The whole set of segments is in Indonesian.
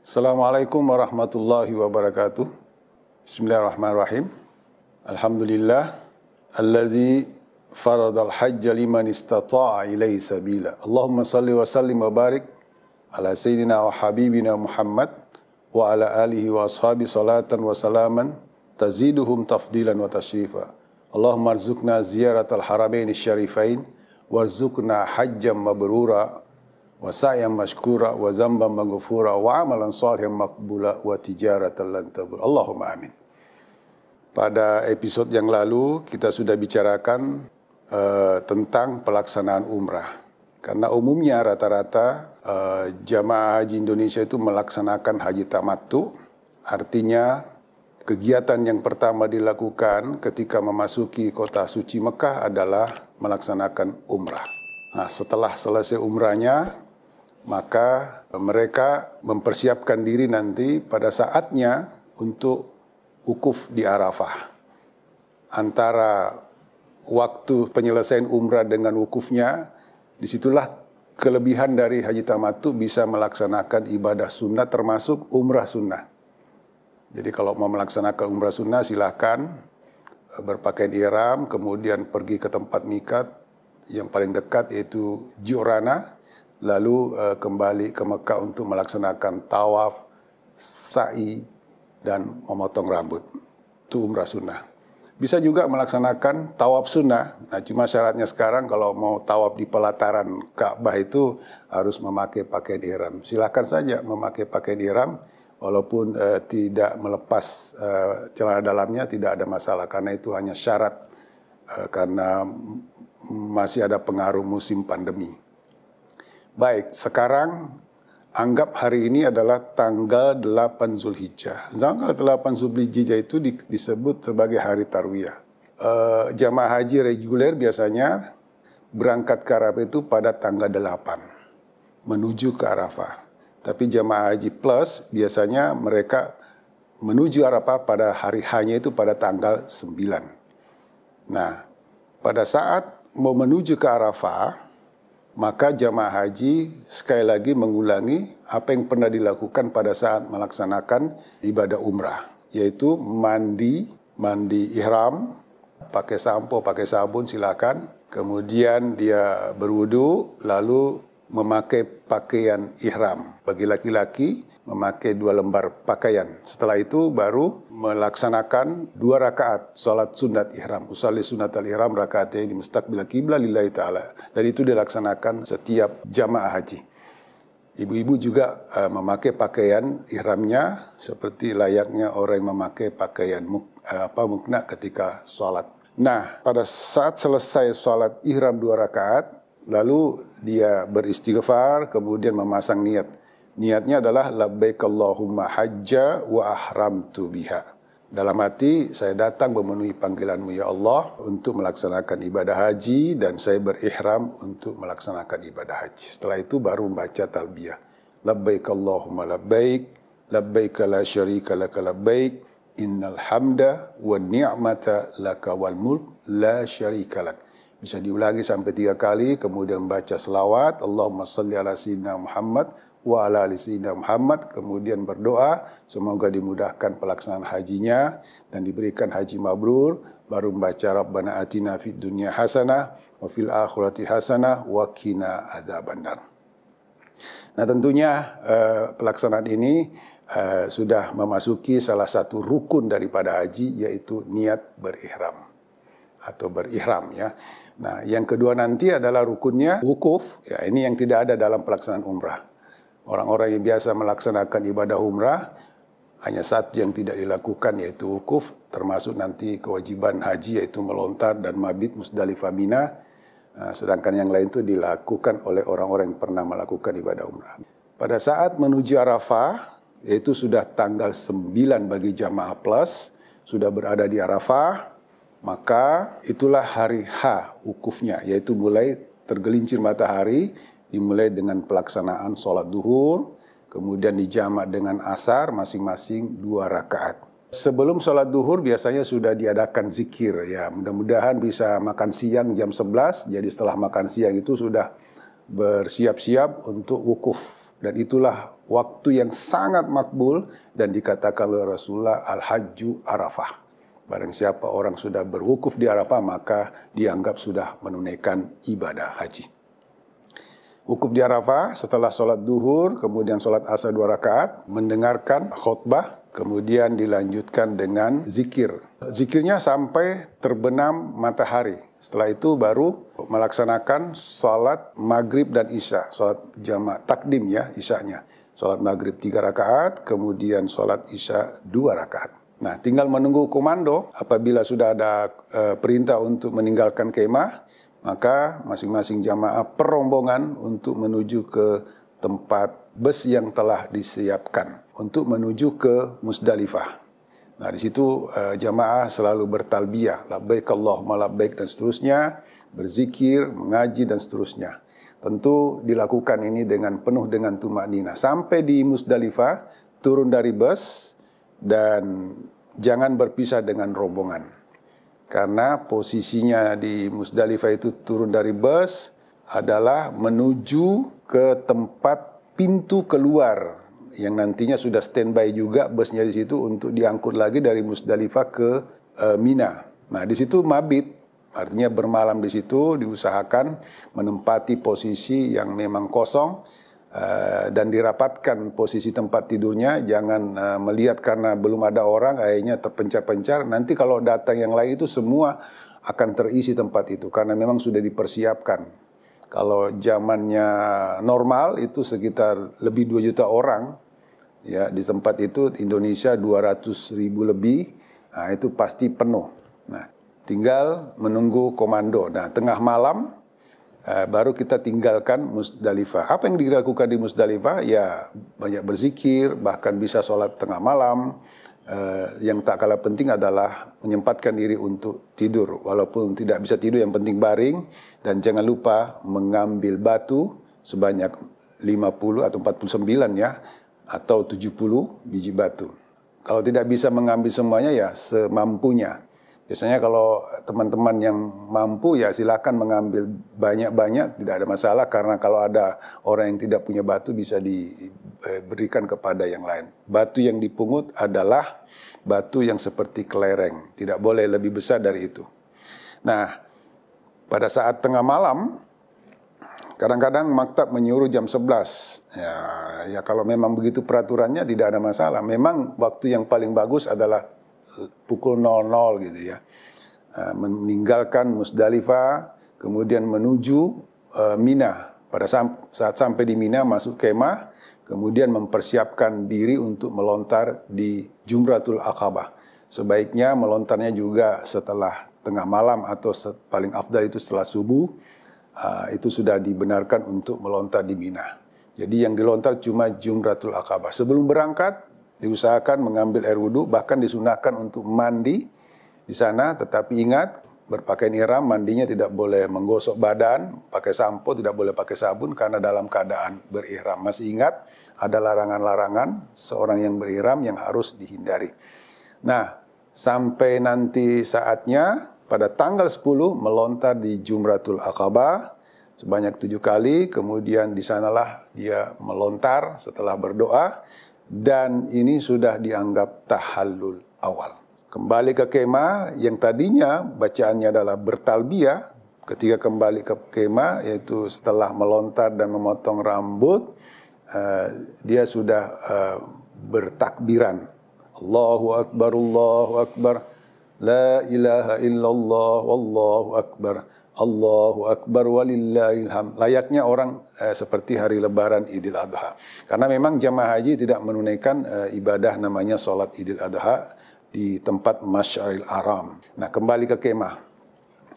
Assalamualaikum warahmatullahi wabarakatuh. Bismillahirrahmanirrahim. Alhamdulillah allazi faradal hajja liman istata'a ilaihi sabila. Allahumma salli wa sallim wa barik ala sayyidina wa habibina Muhammad wa ala alihi wa ashabi salatan wa salaman taziduhum tafdilan wa tashrifa. Allahumma arzuqna ziyaratal haramain syarifain warzuqna hajjam mabrura wa sa'yan mashkura wa zamban maghfura wa amalan shalihan maqbula wa tijaratan lan tabur. Allahumma amin. Pada episode yang lalu kita sudah bicarakan tentang pelaksanaan umrah. Karena umumnya rata-rata jamaah haji Indonesia itu melaksanakan haji tamattu, artinya kegiatan yang pertama dilakukan ketika memasuki kota suci Mekah adalah melaksanakan umrah. Nah, setelah selesai umrahnya, maka mereka mempersiapkan diri nanti pada saatnya untuk wukuf di Arafah. Antara waktu penyelesaian umrah dengan wukufnya, disitulah kelebihan dari haji tamattu bisa melaksanakan ibadah sunnah termasuk umrah sunnah. Jadi kalau mau melaksanakan umrah sunnah silakan berpakaian ihram, kemudian pergi ke tempat miqat yang paling dekat yaitu Ji'rana, lalu kembali ke Mekah untuk melaksanakan tawaf, sa'i, dan memotong rambut. Itu umrah sunnah. Bisa juga melaksanakan tawaf sunnah. Nah, cuma syaratnya sekarang kalau mau tawaf di pelataran Ka'bah itu harus memakai pakaian ihram. Silakan saja memakai pakaian ihram, walaupun tidak melepas celana dalamnya tidak ada masalah, karena itu hanya syarat karena masih ada pengaruh musim pandemi. Baik, sekarang anggap hari ini adalah tanggal 8 Zulhijjah. Tanggal 8 Zulhijjah itu disebut sebagai hari Tarwiyah. Jamaah haji reguler biasanya berangkat ke Arafah itu pada tanggal 8, menuju ke Arafah. Tapi jamaah haji plus biasanya mereka menuju Arafah pada hari H-nya itu pada tanggal 9. Nah, pada saat mau menuju ke Arafah, maka jamaah haji sekali lagi mengulangi apa yang pernah dilakukan pada saat melaksanakan ibadah umrah, yaitu mandi ihram, pakai sampo, pakai sabun silakan, kemudian dia berwudu, lalu memakai pakaian ihram. Bagi laki-laki memakai 2 lembar pakaian. Setelah itu baru melaksanakan 2 rakaat salat sunat ihram. Usalli sunatal ihram rakaatain mustaqbil qiblah lillahi ta'ala. Dan itu dilaksanakan setiap jamaah haji. Ibu-ibu juga memakai pakaian ihramnya seperti layaknya orang yang memakai pakaian mukna ketika salat. Nah, pada saat selesai salat ihram 2 rakaat, lalu dia beristighfar, kemudian memasang niat. Niatnya adalah labbaik Allahumma hajja wa ahramtu biha. Dalam hati, saya datang memenuhi panggilanmu ya Allah untuk melaksanakan ibadah haji dan saya berihram untuk melaksanakan ibadah haji. Setelah itu baru membaca talbiyah. Labbaik Allahumma labbaik, labbaik la syarika laka labbaik, innal hamda wa ni'mata laka wal mulk la syarika lak. Bisa diulangi sampai 3 kali, kemudian baca selawat, Allahumma salli ala sayyidina Muhammad wa ala ali sayyidina Muhammad, kemudian berdoa, semoga dimudahkan pelaksanaan hajinya dan diberikan haji mabrur, baru membaca Rabbana atina fid dunya hasanah, wa fil akhirati hasanah, wa qina adzabannar. Nah tentunya pelaksanaan ini sudah memasuki salah satu rukun daripada haji, yaitu niat berihram atau berihram ya. Nah, yang kedua nanti adalah rukunnya wukuf. Ya, ini yang tidak ada dalam pelaksanaan umrah. Orang-orang yang biasa melaksanakan ibadah umrah hanya satu yang tidak dilakukan yaitu wukuf, termasuk nanti kewajiban haji yaitu melontar dan mabit Musdalifah Mina. Sedangkan yang lain itu dilakukan oleh orang-orang yang pernah melakukan ibadah umrah. Pada saat menuju Arafah, yaitu sudah tanggal 9 bagi jamaah plus, sudah berada di Arafah, maka itulah hari H wukufnya, yaitu mulai tergelincir matahari, dimulai dengan pelaksanaan sholat duhur, kemudian dijamak dengan asar masing-masing 2 rakaat. Sebelum sholat duhur biasanya sudah diadakan zikir, ya mudah-mudahan bisa makan siang jam 11, jadi setelah makan siang itu sudah bersiap-siap untuk wukuf. Dan itulah waktu yang sangat makbul dan dikatakan oleh Rasulullah al-hajju Arafah. Barang siapa orang sudah berwukuf di Arafah maka dianggap sudah menunaikan ibadah haji. Wukuf di Arafah setelah sholat duhur, kemudian sholat asar 2 rakaat, mendengarkan khutbah, kemudian dilanjutkan dengan zikir. Zikirnya sampai terbenam matahari. Setelah itu baru melaksanakan sholat maghrib dan isya, sholat jamaah takdim ya, isyanya. Sholat maghrib 3 rakaat, kemudian sholat isya 2 rakaat. Nah, tinggal menunggu komando. Apabila sudah ada perintah untuk meninggalkan kemah, maka masing-masing jamaah perombongan untuk menuju ke tempat bus yang telah disiapkan untuk menuju ke Musdalifah. Nah, di situ jamaah selalu bertalbiyah, labbaik Allahumma labbaik dan seterusnya, berzikir, mengaji dan seterusnya. Tentu dilakukan ini dengan penuh dengan tumakninah. Sampai di Musdalifah, turun dari bus dan jangan berpisah dengan rombongan. Karena posisinya di Musdalifah itu turun dari bus adalah menuju ke tempat pintu keluar yang nantinya sudah standby juga busnya di situ untuk diangkut lagi dari Musdalifah ke Mina. Nah, di situ mabit, artinya bermalam di situ, diusahakan menempati posisi yang memang kosong dan dirapatkan posisi tempat tidurnya, jangan melihat karena belum ada orang akhirnya terpencar-pencar. Nanti kalau datang yang lain itu semua akan terisi tempat itu karena memang sudah dipersiapkan. Kalau zamannya normal itu sekitar lebih 2 juta orang ya di tempat itu, Indonesia 200.000 lebih. Nah, itu pasti penuh. Nah, tinggal menunggu komando. Nah, tengah malam baru kita tinggalkan Musdalifah. Apa yang dilakukan di Musdalifah? Ya banyak berzikir, bahkan bisa sholat tengah malam. Yang tak kalah penting adalah menyempatkan diri untuk tidur. Walaupun tidak bisa tidur, yang penting baring. Dan jangan lupa mengambil batu sebanyak 50 atau 49 ya, atau 70 biji batu. Kalau tidak bisa mengambil semuanya ya semampunya. Biasanya kalau teman-teman yang mampu ya silakan mengambil banyak-banyak, tidak ada masalah karena kalau ada orang yang tidak punya batu bisa diberikan kepada yang lain. Batu yang dipungut adalah batu yang seperti kelereng, tidak boleh lebih besar dari itu. Nah, pada saat tengah malam, kadang-kadang maktab menyuruh jam 11. Ya kalau memang begitu peraturannya tidak ada masalah. Memang waktu yang paling bagus adalah pukul 00 gitu ya. Meninggalkan Musdalifah, kemudian menuju Mina. Pada saat sampai di Mina masuk kemah, kemudian mempersiapkan diri untuk melontar di Jumratul Aqabah. Sebaiknya melontarnya juga setelah tengah malam atau paling afdal itu setelah subuh. Itu sudah dibenarkan untuk melontar di Mina. Jadi yang dilontar cuma Jumratul Aqabah. Sebelum berangkat diusahakan mengambil air wudhu, bahkan disunahkan untuk mandi di sana. Tetapi ingat, berpakaian ihram mandinya tidak boleh menggosok badan, pakai sampo, tidak boleh pakai sabun karena dalam keadaan berihram. Masih ingat, ada larangan-larangan seorang yang berihram yang harus dihindari. Nah, sampai nanti saatnya pada tanggal 10 melontar di Jumratul Aqabah sebanyak 7 kali, kemudian di sanalah dia melontar setelah berdoa. Dan ini sudah dianggap tahallul awal. Kembali ke kemah yang tadinya bacaannya adalah bertalbiyah. Ketika kembali ke kemah, yaitu setelah melontar dan memotong rambut, dia sudah bertakbiran. Allahu Akbar, Allahu Akbar, la ilaha illallah, wallahu akbar. Allahu Akbar walillahil hamd. Layaknya orang seperti hari lebaran Idul Adha. Karena memang jamaah haji tidak menunaikan ibadah namanya sholat Idul Adha di tempat Masy'aril Haram. Nah, kembali ke kemah.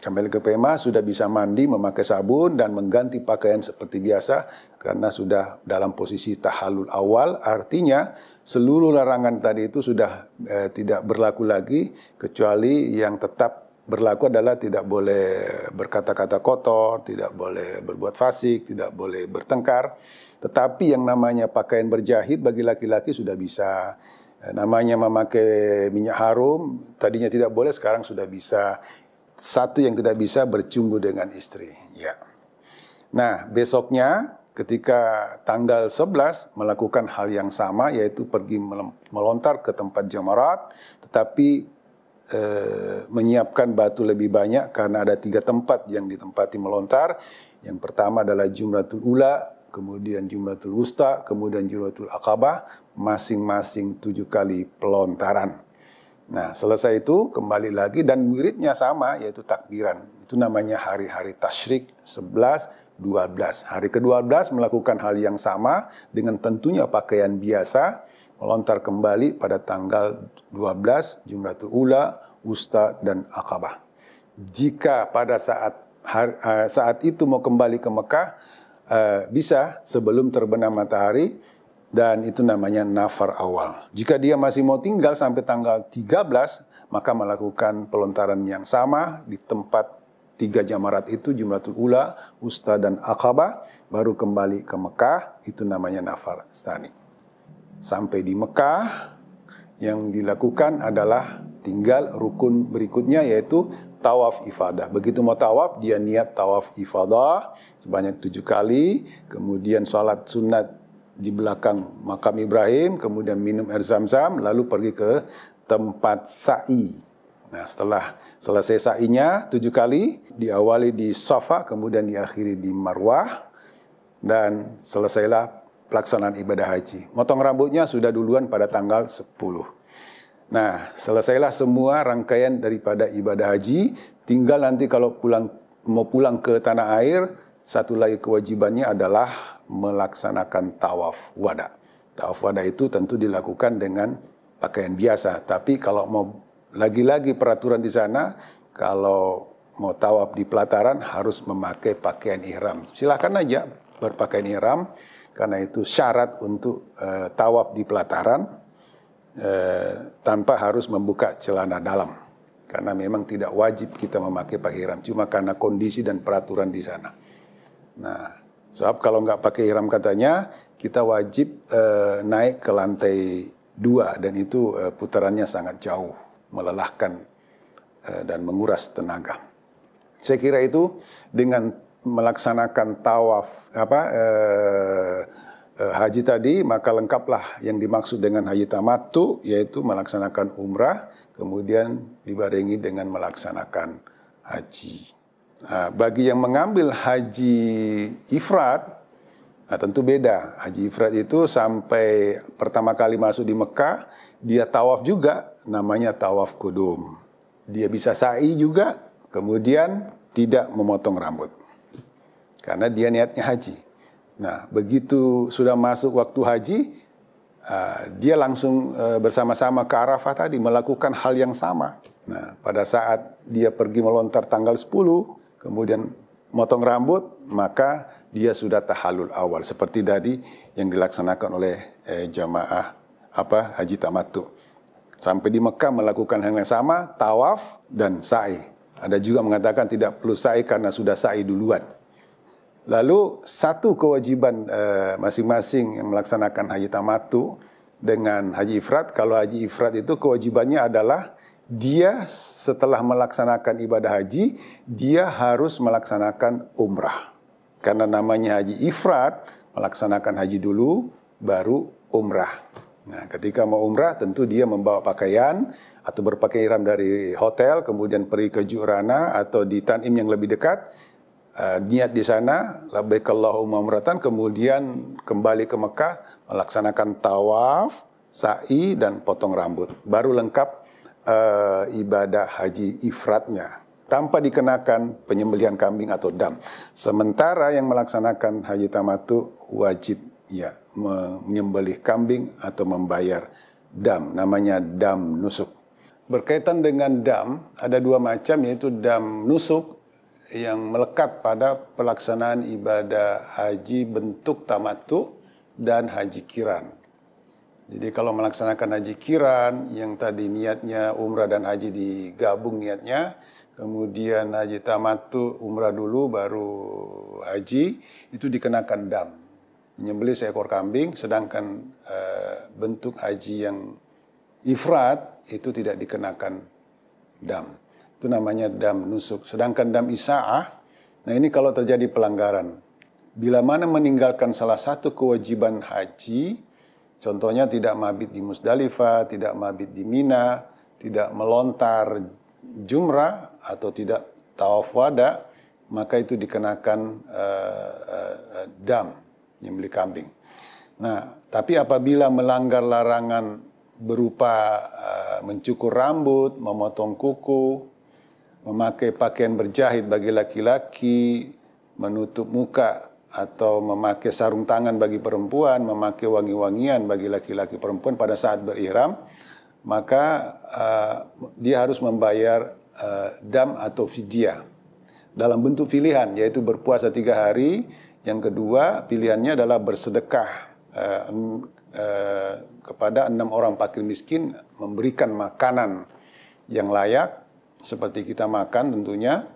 Kembali ke kemah sudah bisa mandi, memakai sabun dan mengganti pakaian seperti biasa karena sudah dalam posisi tahallul awal. Artinya seluruh larangan tadi itu sudah tidak berlaku lagi, kecuali yang tetap berlaku adalah tidak boleh berkata-kata kotor, tidak boleh berbuat fasik, tidak boleh bertengkar. Tetapi yang namanya pakaian berjahit bagi laki-laki sudah bisa. Namanya memakai minyak harum, tadinya tidak boleh, sekarang sudah bisa. Satu yang tidak bisa bercumbu dengan istri. Ya. Nah, besoknya ketika tanggal 11 melakukan hal yang sama, yaitu pergi melontar ke tempat jamarat, tetapi menyiapkan batu lebih banyak karena ada 3 tempat yang ditempati melontar. Yang pertama adalah Jumratul Ula, kemudian Jumratul Wusta, kemudian Jumratul Aqabah, masing-masing 7 kali pelontaran. Nah, selesai itu kembali lagi dan wiridnya sama, yaitu takbiran. Itu namanya hari-hari tasyrik 11, 12. Hari ke-12 melakukan hal yang sama dengan tentunya pakaian biasa, melontar kembali pada tanggal 12 Jumratul Ula, Wusta, dan Aqabah. Jika pada saat itu mau kembali ke Mekah, bisa sebelum terbenam matahari, dan itu namanya nafar awal. Jika dia masih mau tinggal sampai tanggal 13, maka melakukan pelontaran yang sama di tempat 3 jamarat itu, Jumratul Ula, Wusta, dan Aqabah, baru kembali ke Mekah, itu namanya nafar tsani. Sampai di Mekah, yang dilakukan adalah tinggal rukun berikutnya, yaitu tawaf ifadah. Begitu mau tawaf, dia niat tawaf ifadah sebanyak 7 kali, kemudian sholat sunat di belakang makam Ibrahim, kemudian minum air zam-zam, lalu pergi ke tempat sa'i. Nah, setelah selesai sa'inya 7 kali, diawali di Safa, kemudian diakhiri di Marwah, dan selesailah pelaksanaan ibadah haji. Motong rambutnya sudah duluan pada tanggal 10. Nah, selesailah semua rangkaian daripada ibadah haji, tinggal nanti kalau mau pulang ke tanah air, satu lagi kewajibannya adalah melaksanakan tawaf wada. Tawaf wada itu tentu dilakukan dengan pakaian biasa, tapi kalau mau lagi-lagi peraturan di sana, kalau mau tawaf di pelataran harus memakai pakaian ihram. Silakan aja berpakaian ihram, karena itu syarat untuk tawaf di pelataran, tanpa harus membuka celana dalam. Karena memang tidak wajib kita memakai pakaian ihram, cuma karena kondisi dan peraturan di sana. Nah, sebab kalau nggak pakai ihram katanya, kita wajib naik ke lantai 2, dan itu putarannya sangat jauh, melelahkan dan menguras tenaga. Saya kira itu dengan melaksanakan tawaf haji tadi, maka lengkaplah yang dimaksud dengan haji tamattu, yaitu melaksanakan umrah, kemudian dibarengi dengan melaksanakan haji. Nah, bagi yang mengambil haji ifrat, nah tentu beda. Haji ifrat itu sampai pertama kali masuk di Mekah, dia tawaf juga, namanya tawaf kudum. Dia bisa sa'i juga, kemudian tidak memotong rambut, karena dia niatnya haji. Nah, begitu sudah masuk waktu haji, dia langsung bersama-sama ke Arafah tadi, melakukan hal yang sama. Nah, pada saat dia pergi melontar tanggal 10, kemudian motong rambut, maka dia sudah tahallul awal, seperti tadi yang dilaksanakan oleh jamaah haji tamattu. Sampai di Mekah melakukan hal yang sama, tawaf dan sa'i. Ada juga mengatakan tidak perlu sa'i karena sudah sa'i duluan. Lalu satu kewajiban masing-masing yang melaksanakan haji tamattu dengan haji ifrat. Kalau haji ifrat itu kewajibannya adalah dia setelah melaksanakan ibadah haji, dia harus melaksanakan umrah. Karena namanya haji ifrat, melaksanakan haji dulu, baru umrah. Nah, ketika mau umrah, tentu dia membawa pakaian atau berpakaian ihram dari hotel, kemudian pergi ke Ju'rana atau di Tan'im yang lebih dekat, niat di sana, labbaik Allahumma umratan, kemudian kembali ke Mekah, melaksanakan tawaf, sa'i, dan potong rambut. Baru lengkap ibadah haji ifratnya, tanpa dikenakan penyembelihan kambing atau dam. Sementara yang melaksanakan haji tamattu wajib menyembelih kambing atau membayar dam, namanya dam nusuk. Berkaitan dengan dam, ada 2 macam, yaitu dam nusuk yang melekat pada pelaksanaan ibadah haji bentuk tamattu dan haji kiran. Jadi kalau melaksanakan haji kiran, yang tadi niatnya umrah dan haji digabung niatnya, kemudian haji tamattu umrah dulu baru haji, itu dikenakan dam. Menyembelih seekor kambing, sedangkan bentuk haji yang ifrat itu tidak dikenakan dam. Itu namanya dam nusuk. Sedangkan dam isa'ah, nah ini kalau terjadi pelanggaran. bila mana meninggalkan salah satu kewajiban haji, contohnya tidak mabit di Musdalifah, tidak mabit di Mina, tidak melontar jumrah atau tidak tawaf wada, maka itu dikenakan dam, nyembelih kambing. Nah, tapi apabila melanggar larangan berupa mencukur rambut, memotong kuku, memakai pakaian berjahit bagi laki-laki, menutup muka atau memakai sarung tangan bagi perempuan, memakai wangi-wangian bagi laki-laki perempuan pada saat berihram, maka dia harus membayar dam atau fidyah dalam bentuk pilihan, yaitu berpuasa 3 hari. Yang kedua pilihannya adalah bersedekah kepada 6 orang fakir miskin, memberikan makanan yang layak seperti kita makan tentunya.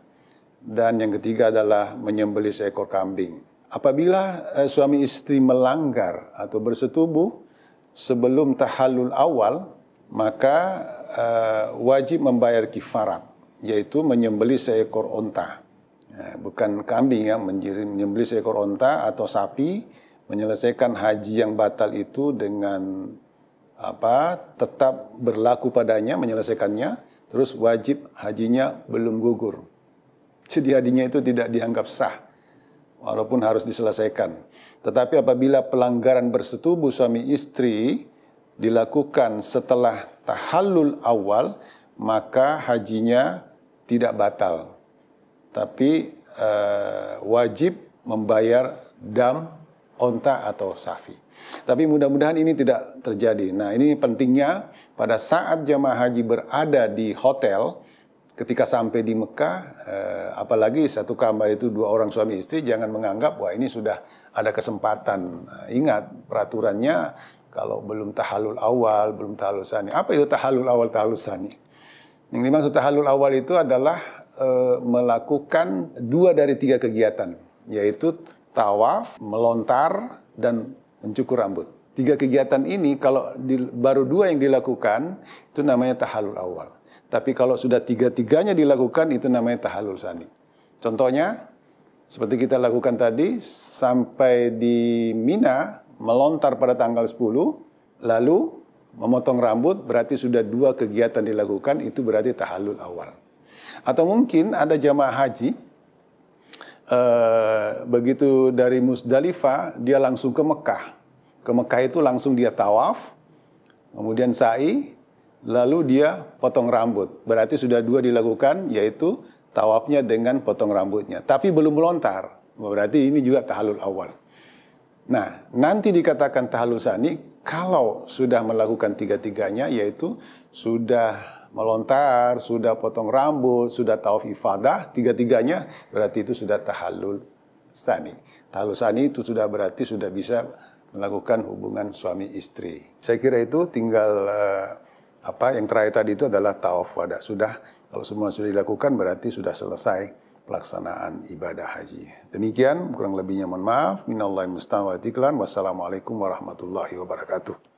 Dan yang ketiga adalah menyembelih seekor kambing. Apabila suami istri melanggar atau bersetubuh sebelum tahallul awal, maka wajib membayar kifarat, yaitu menyembelih seekor onta. Bukan kambing ya, menyembelih seekor onta atau sapi, menyelesaikan haji yang batal itu dengan tetap berlaku padanya, menyelesaikannya, terus wajib hajinya belum gugur. Jadi hajinya itu tidak dianggap sah, walaupun harus diselesaikan. Tetapi apabila pelanggaran bersetubuh suami istri dilakukan setelah tahallul awal, maka hajinya tidak batal, tapi wajib membayar dam, onta atau safi. Tapi mudah-mudahan ini tidak terjadi. Nah, ini pentingnya pada saat jemaah haji berada di hotel, ketika sampai di Mekah, apalagi satu kamar itu 2 orang suami istri, jangan menganggap wah ini sudah ada kesempatan. Ingat peraturannya, kalau belum tahallul awal, belum tahallul tsani. Apa itu tahallul awal, tahallul tsani? Yang dimaksud tahallul awal itu adalah melakukan 2 dari 3 kegiatan, yaitu tawaf, melontar, dan mencukur rambut. 3 kegiatan ini kalau baru 2 yang dilakukan, itu namanya tahallul awal. Tapi kalau sudah 3-tiganya dilakukan, itu namanya tahallul tsani. Contohnya, seperti kita lakukan tadi, sampai di Mina, melontar pada tanggal 10, lalu memotong rambut, berarti sudah 2 kegiatan dilakukan, itu berarti tahallul awal. Atau mungkin ada jamaah haji, begitu dari Musdalifah, dia langsung ke Mekah. Ke Mekah itu langsung dia tawaf, kemudian sa'i, lalu dia potong rambut. Berarti sudah 2 dilakukan, yaitu tawafnya dengan potong rambutnya. Tapi belum melontar, berarti ini juga tahallul awal. Nah, nanti dikatakan tahallul tsani kalau sudah melakukan 3-tiganya, yaitu sudah melontar, sudah potong rambut, sudah tawaf ifadah, 3-tiganya, berarti itu sudah tahallul tsani. Tahallul tsani itu sudah berarti sudah bisa melakukan hubungan suami istri. Saya kira itu tinggal yang terakhir tadi itu adalah tawaf wada. Sudah, kalau semua sudah dilakukan berarti sudah selesai pelaksanaan ibadah haji. Demikian, kurang lebihnya mohon maaf. Minallahi musta'an wa tiklan. Wassalamualaikum warahmatullahi wabarakatuh.